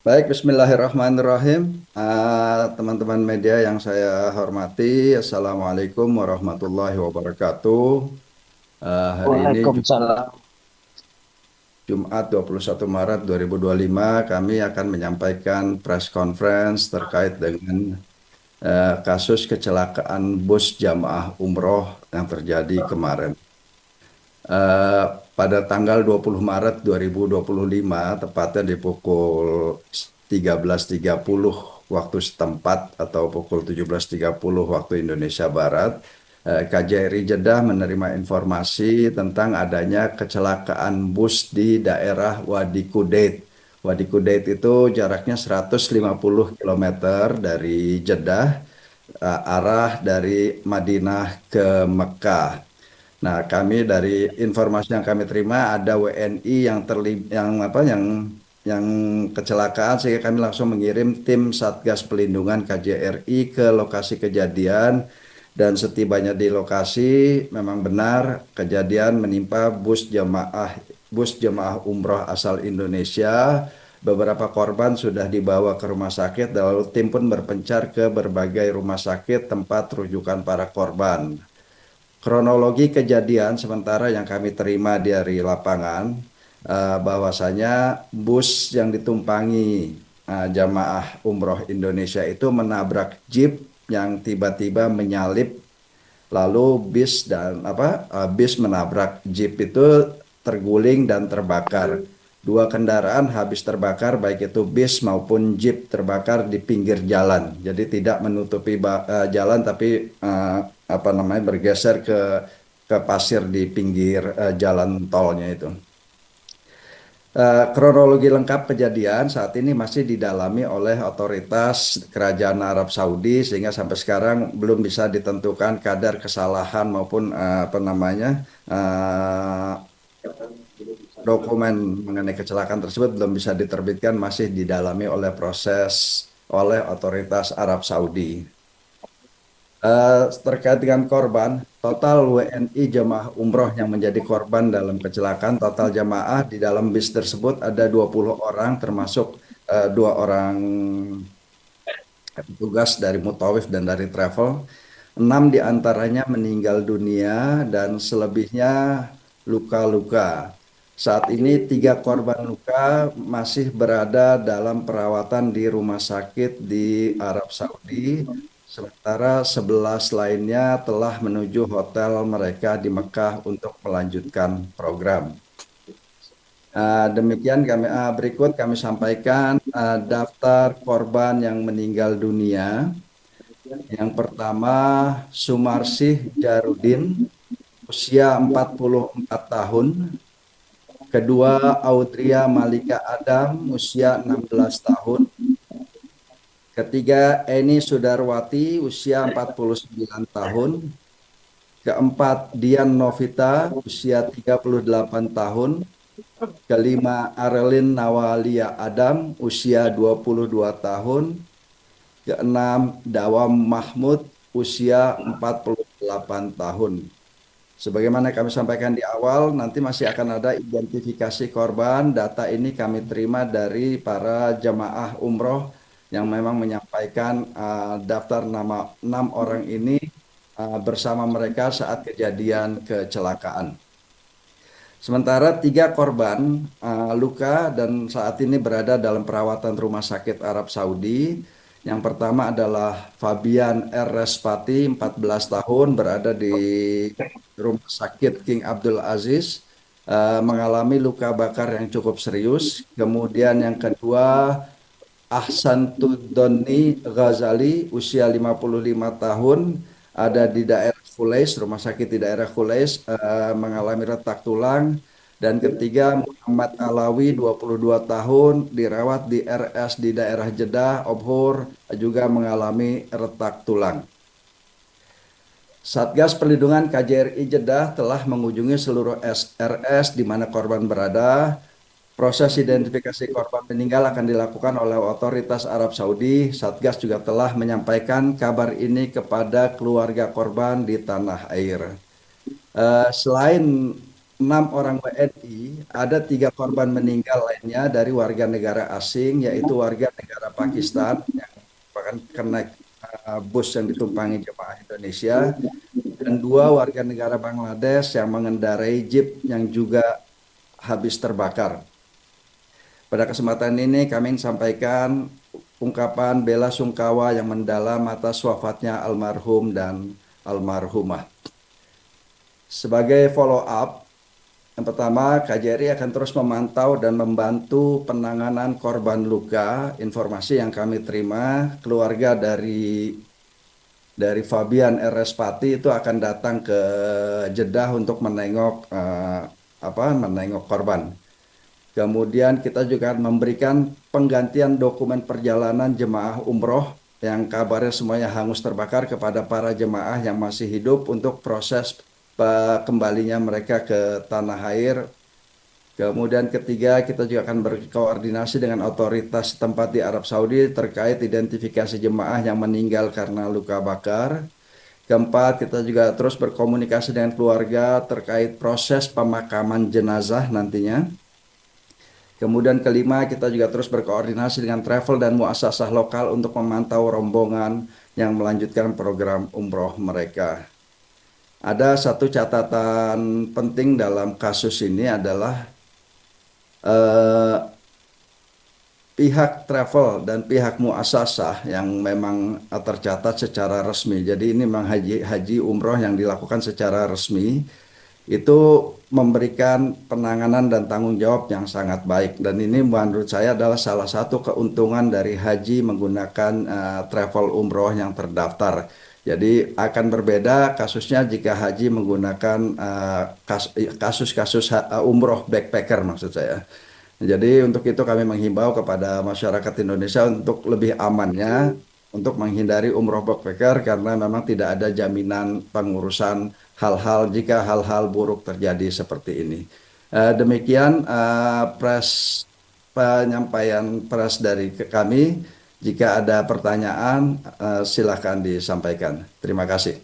Baik, Bismillahirrahmanirrahim. Teman-teman media yang saya hormati, Assalamualaikum warahmatullahi wabarakatuh. Hari ini Waalaikumsalam. Jumat 21 Maret 2025, kami akan menyampaikan press conference terkait dengan kasus kecelakaan bus jamaah umroh yang terjadi kemarin. Eh, Pada tanggal 20 Maret 2025, tepatnya di pukul 13.30 waktu setempat atau pukul 17.30 waktu Indonesia Barat, KJRI Jeddah menerima informasi tentang adanya kecelakaan bus di daerah Wadi Kudet. Wadi Kudet itu jaraknya 150 kilometer dari Jeddah, arah dari Madinah ke Mekah. Nah, kami dari informasi yang kami terima ada WNI yang yang kecelakaan, sehingga kami langsung mengirim tim Satgas Pelindungan KJRI ke lokasi kejadian, dan setibanya di lokasi memang benar kejadian menimpa bus jemaah umroh asal Indonesia. Beberapa korban sudah dibawa ke rumah sakit, dan lalu tim pun berpencar ke berbagai rumah sakit tempat rujukan para korban. Kronologi kejadian sementara yang kami terima dari lapangan, bahwasanya bus yang ditumpangi jamaah umroh Indonesia itu menabrak jeep yang tiba-tiba menyalip, lalu bis menabrak jeep itu terguling dan terbakar. Dua kendaraan habis terbakar, baik itu bis maupun jeep, terbakar di pinggir jalan. Jadi tidak menutupi jalan, tapi bergeser ke pasir di pinggir jalan tolnya itu. Kronologi lengkap kejadian saat ini masih didalami oleh otoritas Kerajaan Arab Saudi, sehingga sampai sekarang belum bisa ditentukan kadar kesalahan maupun dokumen mengenai kecelakaan tersebut belum bisa diterbitkan, masih didalami oleh oleh otoritas Arab Saudi. Terkait dengan korban, total WNI jemaah umroh yang menjadi korban dalam kecelakaan, total jemaah di dalam bis tersebut ada 20 orang, termasuk dua orang petugas dari Mutawif dan dari travel. 6 diantaranya meninggal dunia dan selebihnya luka-luka. Saat ini 3 korban luka masih berada dalam perawatan di rumah sakit di Arab Saudi, sementara 11 lainnya telah menuju hotel mereka di Mekah untuk melanjutkan program. Demikian berikut kami sampaikan daftar korban yang meninggal dunia. Yang pertama, Sumarsih Jarudin, usia 44 tahun. Kedua, Audria Malika Adam, usia 16 tahun. Ketiga, Eni Sudarwati, usia 49 tahun. Keempat, Dian Novita, usia 38 tahun. Kelima, Arelin Nawalia Adam, usia 22 tahun. Keenam, Dawam Mahmud, usia 48 tahun. Sebagaimana kami sampaikan di awal, nanti masih akan ada identifikasi korban. Data ini kami terima dari para jamaah umroh yang memang menyampaikan daftar nama 6 orang ini bersama mereka saat kejadian kecelakaan. Sementara 3 korban luka dan saat ini berada dalam perawatan rumah sakit Arab Saudi. Yang pertama adalah Fabian R. Respati, 14 tahun, berada di Rumah Sakit King Abdul Aziz, mengalami luka bakar yang cukup serius. Kemudian yang kedua, Ahsan Tudoni Ghazali, usia 55 tahun, ada di daerah Khulais, rumah sakit di daerah Khulais, mengalami retak tulang. Dan ketiga, Muhammad Alawi, 22 tahun, dirawat di RS di daerah Jeddah, Obhor, juga mengalami retak tulang. Satgas Perlindungan KJRI Jeddah telah mengunjungi seluruh RS di mana korban berada. Proses identifikasi korban meninggal akan dilakukan oleh otoritas Arab Saudi. Satgas juga telah menyampaikan kabar ini kepada keluarga korban di tanah air. Selain enam orang WNI, ada tiga korban meninggal lainnya dari warga negara asing, yaitu warga negara Pakistan yang bahkan kena bus yang ditumpangi jemaah Indonesia, dan dua warga negara Bangladesh yang mengendarai jeep yang juga habis terbakar. Pada kesempatan ini kami ingin sampaikan ungkapan bela sungkawa yang mendalam atas wafatnya almarhum dan almarhumah. Sebagai follow up, yang pertama, KJRI akan terus memantau dan membantu penanganan korban luka. Informasi yang kami terima, keluarga dari Fabian RS Pati itu akan datang ke Jeddah untuk menengok menengok korban. Kemudian kita juga memberikan penggantian dokumen perjalanan jemaah umroh yang kabarnya semuanya hangus terbakar kepada para jemaah yang masih hidup untuk proses kembalinya mereka ke tanah air. Kemudian ketiga, kita juga akan berkoordinasi dengan otoritas tempat di Arab Saudi terkait identifikasi jemaah yang meninggal karena luka bakar. Keempat, kita juga terus berkomunikasi dengan keluarga terkait proses pemakaman jenazah nantinya. Kemudian kelima, kita juga terus berkoordinasi dengan travel dan muasasah lokal untuk memantau rombongan yang melanjutkan program umroh mereka. Ada satu catatan penting dalam kasus ini adalah eh, pihak travel dan pihak muasasah yang memang tercatat secara resmi. Jadi ini memang haji umroh yang dilakukan secara resmi itu memberikan penanganan dan tanggung jawab yang sangat baik. Dan ini menurut saya adalah salah satu keuntungan dari haji menggunakan travel umroh yang terdaftar. Jadi akan berbeda kasusnya jika haji menggunakan kasus-kasus umroh backpacker maksud saya. Jadi untuk itu kami menghimbau kepada masyarakat Indonesia untuk lebih amannya, untuk menghindari umroh backpacker karena memang tidak ada jaminan pengurusan hal-hal jika hal-hal buruk terjadi seperti ini. Demikian penyampaian pers dari kami. Jika ada pertanyaan, silakan disampaikan. Terima kasih.